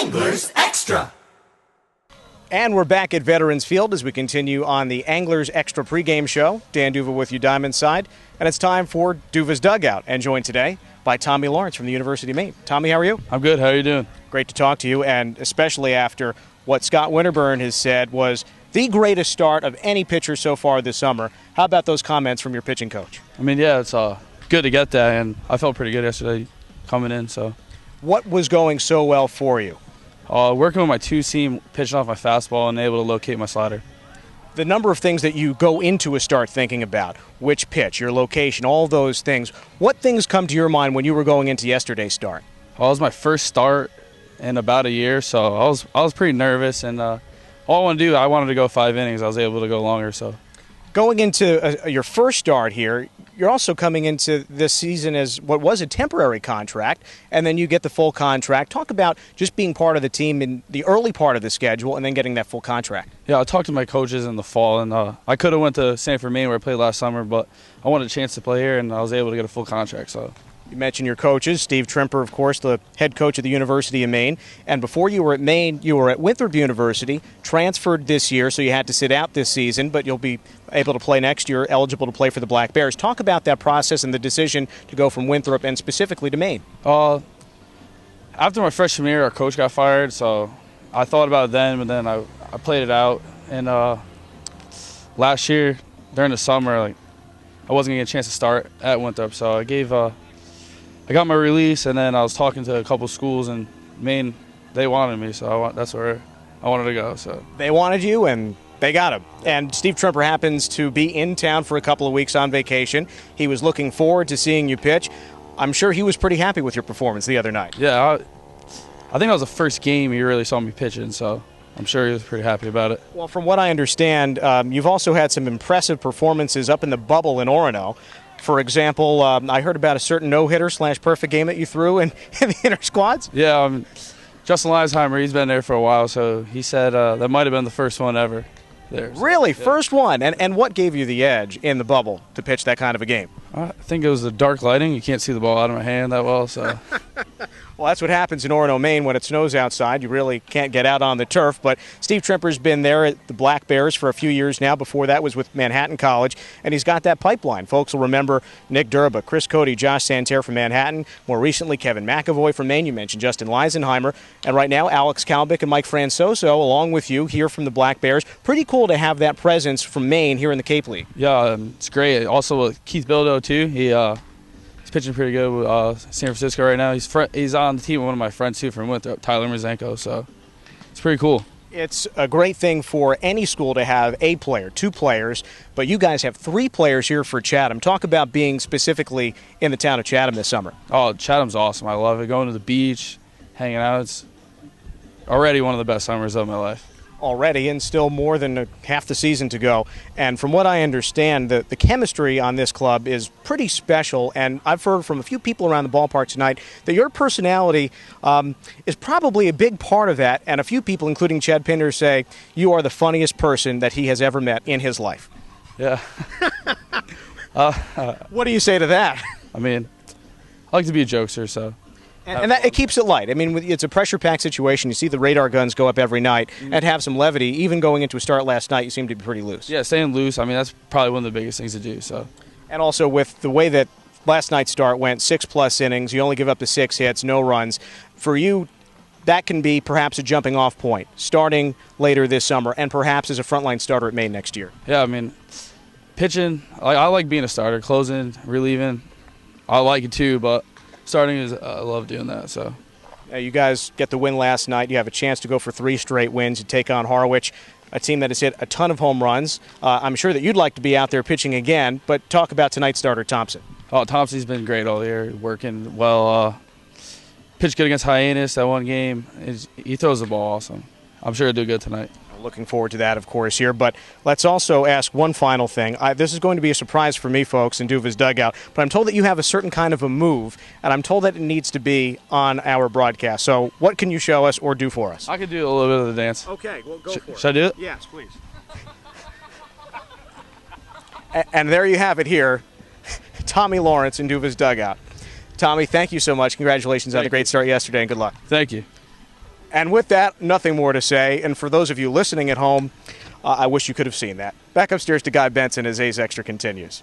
Anglers Extra. And we're back at Veterans Field as we continue on the Anglers Extra pregame show. Dan Duva with you, Diamond Side. And it's time for Duva's Dugout, and joined today by Tommy Lawrence from the University of Maine. Tommy, how are you? I'm good. How are you doing? Great to talk to you, and especially after what Scott Winterburn has said was the greatest start of any pitcher so far this summer. How about those comments from your pitching coach? I mean, yeah, it's good to get that, and I felt pretty good yesterday coming in. So, what was going so well for you? Working with my two-seam, pitching off my fastball, and able to locate my slider. The number of things that you go into a start thinking about, which pitch, your location, all those things. What things come to your mind when you were going into yesterday's start? Well, it was my first start in about a year, so I was pretty nervous, and all I wanted to go 5 innings. I was able to go longer. So, going into your first start here, you're also coming into this season as what was a temporary contract, and then you get the full contract. Talk about just being part of the team in the early part of the schedule and then getting that full contract. Yeah, I talked to my coaches in the fall, and I could have went to Sanford, Maine, where I played last summer, but I wanted a chance to play here, and I was able to get a full contract. So. You mentioned your coaches, Steve Trimper, of course, the head coach of the University of Maine. And before you were at Maine, you were at Winthrop University, transferred this year, so you had to sit out this season, but you'll be able to play next year, eligible to play for the Black Bears. Talk about that process and the decision to go from Winthrop and specifically to Maine. After my freshman year, our coach got fired, so I thought about it then, but then I played it out. And last year, during the summer, I wasn't going to get a chance to start at Winthrop, so I got my release, and then I was talking to a couple schools in Maine. They wanted me, so that's where I wanted to go. So they wanted you, and they got him. And Steve Trimper happens to be in town for a couple of weeks on vacation. He was looking forward to seeing you pitch. I'm sure he was pretty happy with your performance the other night. Yeah, I think that was the first game he really saw me pitching, so I'm sure he was pretty happy about it. Well, from what I understand, you've also had some impressive performances up in the bubble in Orono. For example, I heard about a certain no-hitter / perfect game that you threw in the inter squads. Yeah, Justin Leisheimer, he's been there for a while, so he said that might have been the first one ever there. Really? Yeah. First one? And what gave you the edge in the bubble to pitch that kind of a game? I think it was the dark lighting. You can't see the ball out of my hand that well, so... Well, that's what happens in Orono, Maine when it snows outside. You really can't get out on the turf. But Steve Trimper's been there at the Black Bears for a few years now. Before that was with Manhattan College. And he's got that pipeline. Folks will remember Nick Durba, Chris Cody, Josh Santerre from Manhattan. More recently, Kevin McAvoy from Maine. You mentioned Justin Leisenheimer. And right now, Alex Kalbick and Mike Francoso, along with you, here from the Black Bears. Pretty cool to have that presence from Maine here in the Cape League. Yeah, it's great. Also, Keith Bildo, too. He's pitching pretty good with San Francisco right now. He's on the team with one of my friends, too, from Winthrop, Tyler Mazenko, so it's pretty cool. It's a great thing for any school to have a player, 2 players, but you guys have 3 players here for Chatham. Talk about being specifically in the town of Chatham this summer. Oh, Chatham's awesome. I love it. Going to the beach, hanging out. It's already one of the best summers of my life. Already, and still more than half the season to go. And from what I understand, the chemistry on this club is pretty special, and I've heard from a few people around the ballpark tonight that your personality is probably a big part of that, and a few people, including Chad Pinder, say you are the funniest person that he has ever met in his life. Yeah. What do you say to that? I mean, I like to be a jokester, so... And that, it keeps it light. I mean, it's a pressure-packed situation. You see the radar guns go up every night and have some levity. Even going into a start last night, you seem to be pretty loose. Yeah, staying loose. I mean, that's probably one of the biggest things to do. So, and also with the way that last night's start went, 6+ innings, you only give up the 6 hits, no runs. For you, that can be perhaps a jumping-off point, starting later this summer and perhaps as a frontline starter at Maine next year. Yeah, I mean, pitching, I like being a starter. Closing, relieving, I like it too, but... starting is I love doing that. So, you guys get the win last night. You have a chance to go for 3 straight wins. You take on Harwich, a team that has hit a ton of home runs. I'm sure that you'd like to be out there pitching again, but talk about tonight's starter, Thompson. Oh, Thompson's been great all year, working well. Pitched good against Hyannis that one game. He throws the ball awesome. I'm sure he'll do good tonight. Looking forward to that, of course, here. But let's also ask one final thing. This is going to be a surprise for me, folks, in Duva's Dugout. But I'm told that you have a certain kind of a move, and I'm told that it needs to be on our broadcast. So what can you show us or do for us? I could do a little bit of the dance. Okay, well, go for it. Should I do it? Yes, please. And there you have it here, Tommy Lawrence in Duva's Dugout. Tommy, thank you so much. Congratulations on the great start yesterday, and good luck. Thank you. And with that, nothing more to say. And for those of you listening at home, I wish you could have seen that. Back upstairs to Guy Benson as A's Extra continues.